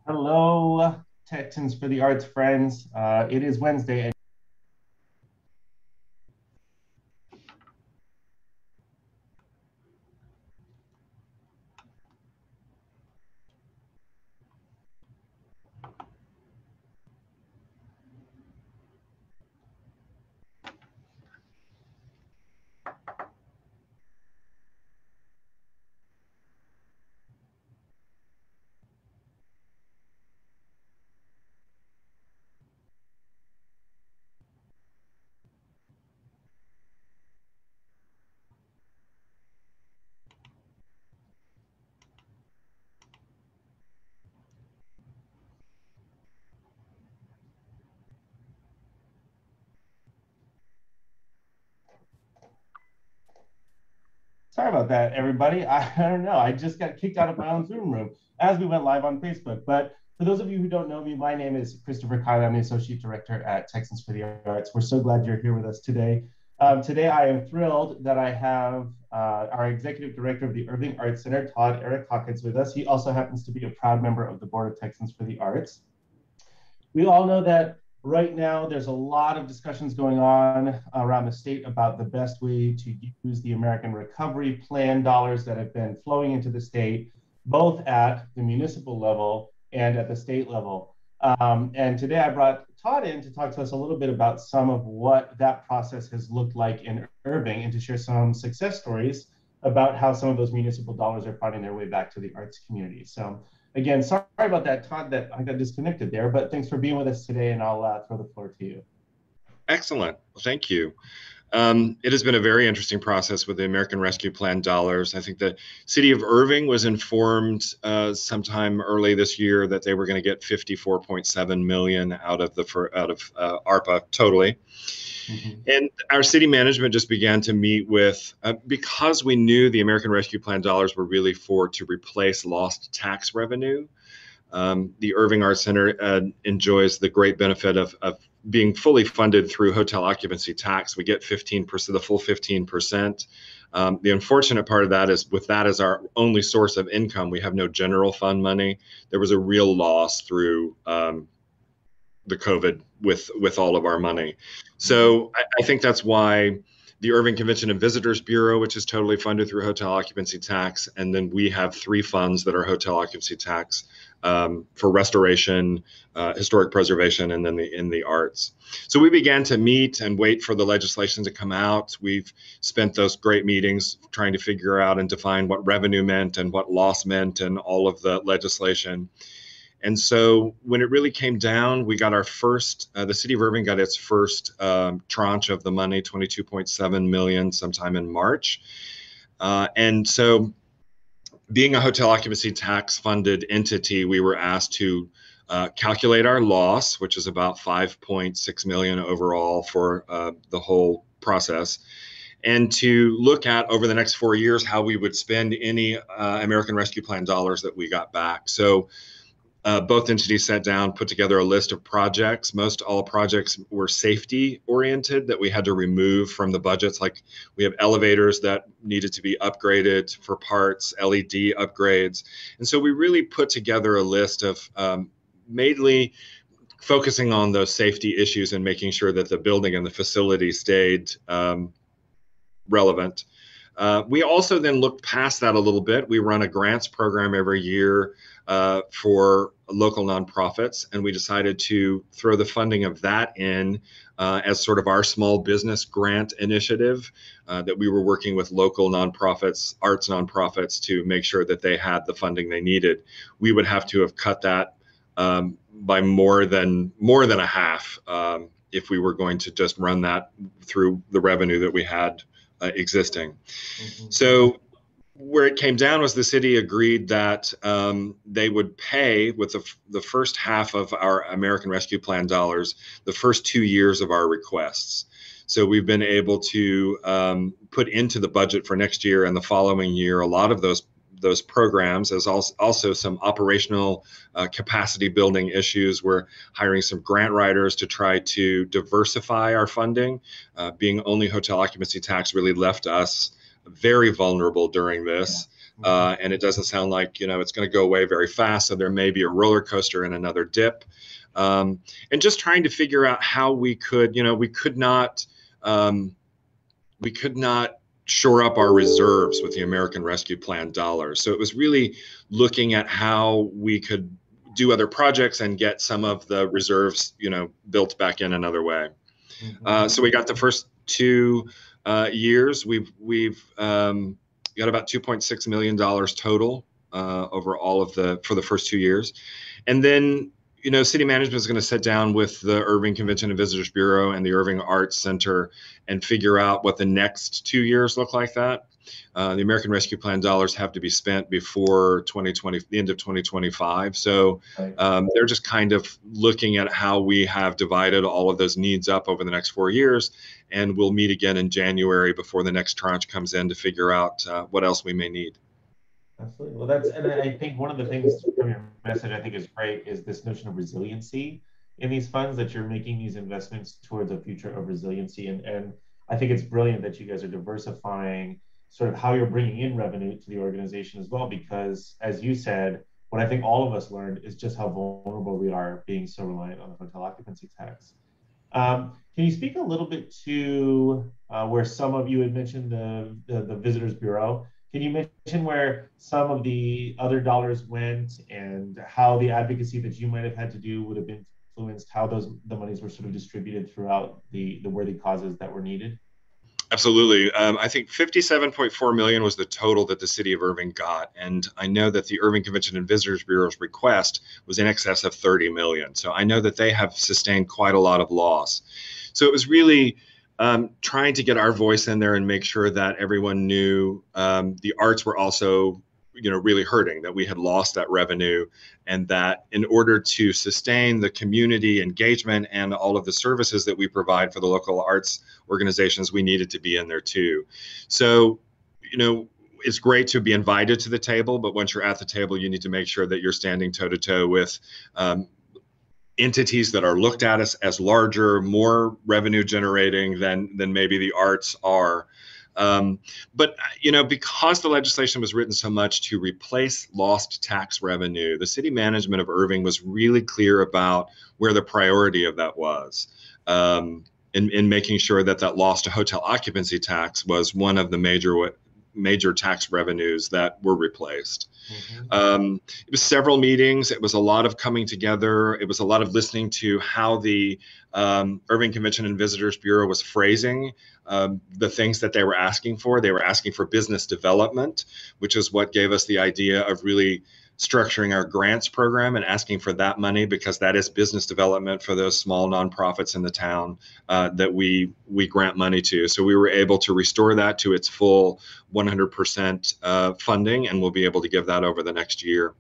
Hello, Texans for the Arts friends. It is Wednesday, and sorry about that, everybody. I don't know. I just got kicked out of my own Zoom room as we went live on Facebook. But for those of you who don't know me, my name is Christopher Kyle. I'm the Associate Director at Texans for the Arts. We're so glad you're here with us today. Today, I am thrilled that I have our Executive Director of the Irving Arts Center, Todd Hawkins, with us. He also happens to be a proud member of the Board of Texans for the Arts. We all know that right now there's a lot of discussions going on around the state about the best way to use the American Recovery Plan dollars that have been flowing into the state, both at the municipal level and at the state level. And today I brought Todd in to talk to us a little bit about some of what that process has looked like in Irving and to share some success stories about how some of those municipal dollars are finding their way back to the arts community. So again, sorry about that, Todd, that I got disconnected there, but thanks for being with us today, and I'll throw the floor to you. Excellent. Well, thank you. It has been a very interesting process with the American Rescue Plan dollars. I think the city of Irving was informed sometime early this year that they were going to get 54.7 million out of ARPA totally. And our city management just began to meet with, because we knew the American Rescue Plan dollars were really to replace lost tax revenue. The Irving Arts Center enjoys the great benefit of being fully funded through hotel occupancy tax. We get 15%, the full 15%. The unfortunate part of that is with that as our only source of income, we have no general fund money. There was a real loss through the COVID with all of our money. So I think that's why the Irving Convention and Visitors Bureau, which is totally funded through hotel occupancy tax, and then we have three funds that are hotel occupancy tax for restoration, historic preservation, and then in the arts. So we began to meet and wait for the legislation to come out. We've spent those great meetings trying to figure out and define what revenue meant and what loss meant and all of the legislation. And so when it really came down, we got our first, the city of Irving got its first tranche of the money, 22.7 million sometime in March. And so being a hotel occupancy tax funded entity, we were asked to calculate our loss, which is about 5.6 million overall for the whole process, and to look at over the next 4 years how we would spend any American Rescue Plan dollars that we got back. So both entities sat down, put together a list of projects. Most all projects were safety oriented that we had to remove from the budgets. Like we have elevators that needed to be upgraded for parts, LED upgrades. And so we really put together a list of mainly focusing on those safety issues and making sure that the building and the facility stayed relevant. We also then looked past that a little bit. We run a grants program every year for local nonprofits, and we decided to throw the funding of that in as sort of our small business grant initiative that we were working with local nonprofits, arts nonprofits, to make sure that they had the funding they needed. We would have to have cut that by more than a half if we were going to just run that through the revenue that we had existing. So where it came down was the city agreed that they would pay with the first half of our American Rescue Plan dollars, the first 2 years of our requests. So we've been able to put into the budget for next year and the following year a lot of those programs, as also some operational capacity building issues. We're hiring some grant writers to try to diversify our funding. Being only hotel occupancy tax really left us very vulnerable during this. And it doesn't sound like, it's going to go away very fast. So there may be a roller coaster and another dip. And just trying to figure out how we could, we could not shore up our reserves with the American Rescue Plan dollars. So it was really looking at how we could do other projects and get some of the reserves, built back in another way. So we got the first 2 years. We've got about $2.6 million total over for the first 2 years. And then, city management is going to sit down with the Irving Convention and Visitors Bureau and the Irving Arts Center and figure out what the next 2 years look like. That the American Rescue Plan dollars have to be spent before the end of 2025. So they're just kind of looking at how we have divided all of those needs up over the next 4 years. And we'll meet again in January before the next tranche comes in to figure out what else we may need. Absolutely. Well, and I think one of the things from your message I think is great is this notion of resiliency in these funds, that you're making these investments towards a future of resiliency. And I think it's brilliant that you guys are diversifying sort of how you're bringing in revenue to the organization as well, because as you said, what I think all of us learned is just how vulnerable we are being so reliant on the hotel occupancy tax. Can you speak a little bit to where some of you had mentioned the Visitors Bureau? Can you mention where some of the other dollars went and how the advocacy that you might have had to do would have influenced how the monies were sort of distributed throughout the worthy causes that were needed? Absolutely. I think 57.4 million was the total that the city of Irving got. And I know that the Irving Convention and Visitors Bureau's request was in excess of 30 million. So I know that they have sustained quite a lot of loss. So it was really trying to get our voice in there and make sure that everyone knew the arts were also, really hurting, that we had lost that revenue, and that in order to sustain the community engagement and all of the services that we provide for the local arts organizations, we needed to be in there too. So, it's great to be invited to the table, but once you're at the table, you need to make sure that you're standing toe to toe with entities that are looked at as larger, more revenue generating than maybe the arts are. But because the legislation was written so much to replace lost tax revenue, the city management of Irving was really clear about where the priority of that was, in making sure that lost hotel occupancy tax was one of the major tax revenues that were replaced. It was several meetings. It was a lot of coming together. It was a lot of listening to how the Irving Convention and Visitors Bureau was phrasing the things that they were asking for. They were asking for business development, which is what gave us the idea of really structuring our grants program and asking for that money, because that is business development for those small nonprofits in the town that we grant money to. So we were able to restore that to its full 100% funding, and we'll be able to give that over the next year.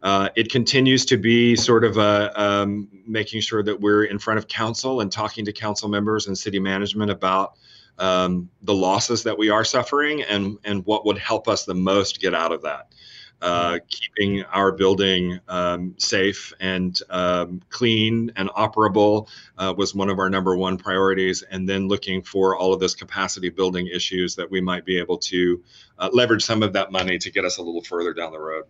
It continues to be sort of making sure that we're in front of council and talking to council members and city management about the losses that we are suffering and what would help us the most get out of that. Keeping our building safe and clean and operable was one of our number one priorities, and then looking for all of those capacity building issues that we might be able to leverage some of that money to get us a little further down the road.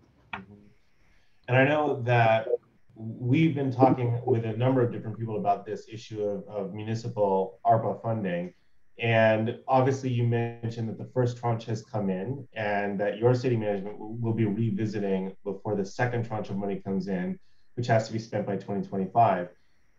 And I know that we've been talking with a number of different people about this issue of municipal ARPA funding. And obviously you mentioned that the first tranche has come in and that your city management will be revisiting before the second tranche of money comes in, which has to be spent by 2025.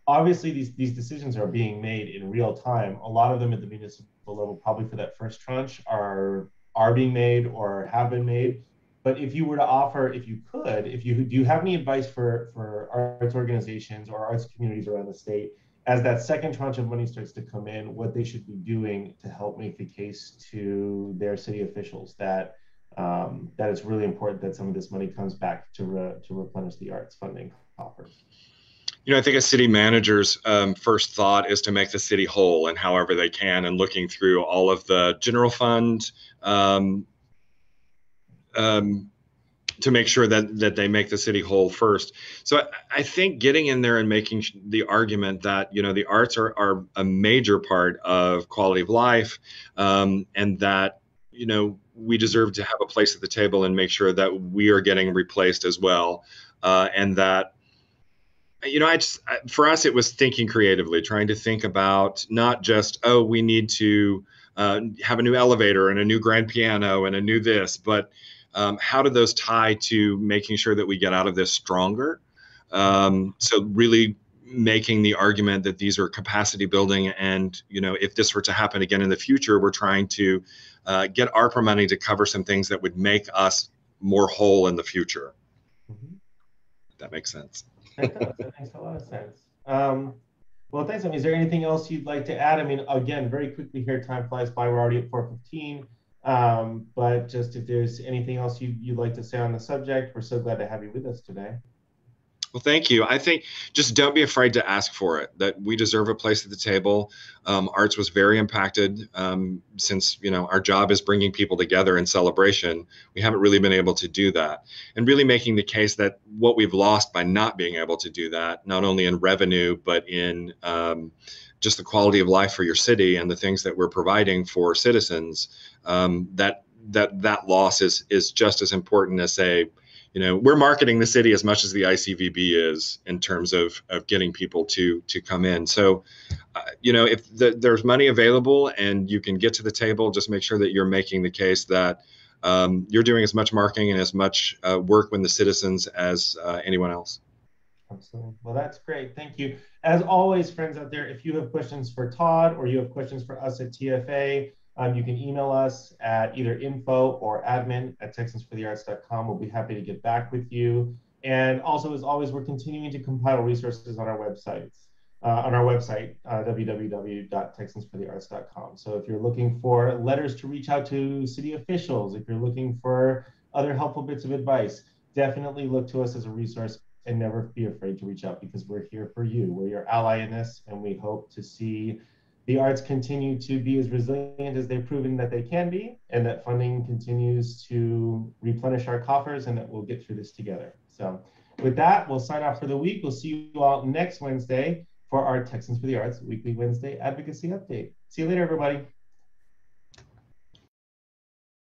Obviously these decisions are being made in real time. A lot of them at the municipal level, probably for that first tranche, are being made or have been made. But if you were to offer, do you have any advice for arts organizations or arts communities around the state as that second tranche of money starts to come in, what they should be doing to help make the case to their city officials that it's really important that some of this money comes back to replenish the arts funding coffers? I think a city manager's first thought is to make the city whole, and however they can, and looking through all of the general fund to make sure that they make the city whole first. So I think getting in there and making the argument that, the arts are a major part of quality of life, and that, we deserve to have a place at the table and make sure that we are getting replaced as well. And that, for us, it was thinking creatively, trying to think about not just, oh, we need to have a new elevator and a new grand piano and a new this, but how do those tie to making sure that we get out of this stronger? So really making the argument that these are capacity building, and if this were to happen again in the future, we're trying to get ARPA money to cover some things that would make us more whole in the future. Mm-hmm. That makes sense. That does. That makes a lot of sense. Well, thanks. Is there anything else you'd like to add? I mean, again, very quickly here, time flies by. We're already at 4:15. But just if there's anything else you'd like to say on the subject, we're so glad to have you with us today. Well, thank you. I think just don't be afraid to ask for it, that we deserve a place at the table. Arts was very impacted since, our job is bringing people together in celebration. We haven't really been able to do that, and really making the case that what we've lost by not being able to do that, not only in revenue, but in just the quality of life for your city and the things that we're providing for citizens, that loss is just as important as, say, we're marketing the city as much as the ICVB is in terms of getting people to come in. So, if there's money available and you can get to the table, just make sure that you're making the case that you're doing as much marketing and as much work with the citizens as anyone else. Absolutely. Well, that's great. Thank you. As always, friends out there, if you have questions for Todd or you have questions for us at TFA, you can email us at either info or admin@texansforthearts.com. We'll be happy to get back with you. And also, as always, we're continuing to compile resources on our website, www.texansforthearts.com. So if you're looking for letters to reach out to city officials, if you're looking for other helpful bits of advice, definitely look to us as a resource and never be afraid to reach out, because we're here for you. We're your ally in this, and we hope to see the arts continue to be as resilient as they've proven that they can be, and that funding continues to replenish our coffers, and that we'll get through this together. So with that, we'll sign off for the week. We'll see you all next Wednesday for our Texans for the Arts Weekly Wednesday Advocacy Update. See you later, everybody.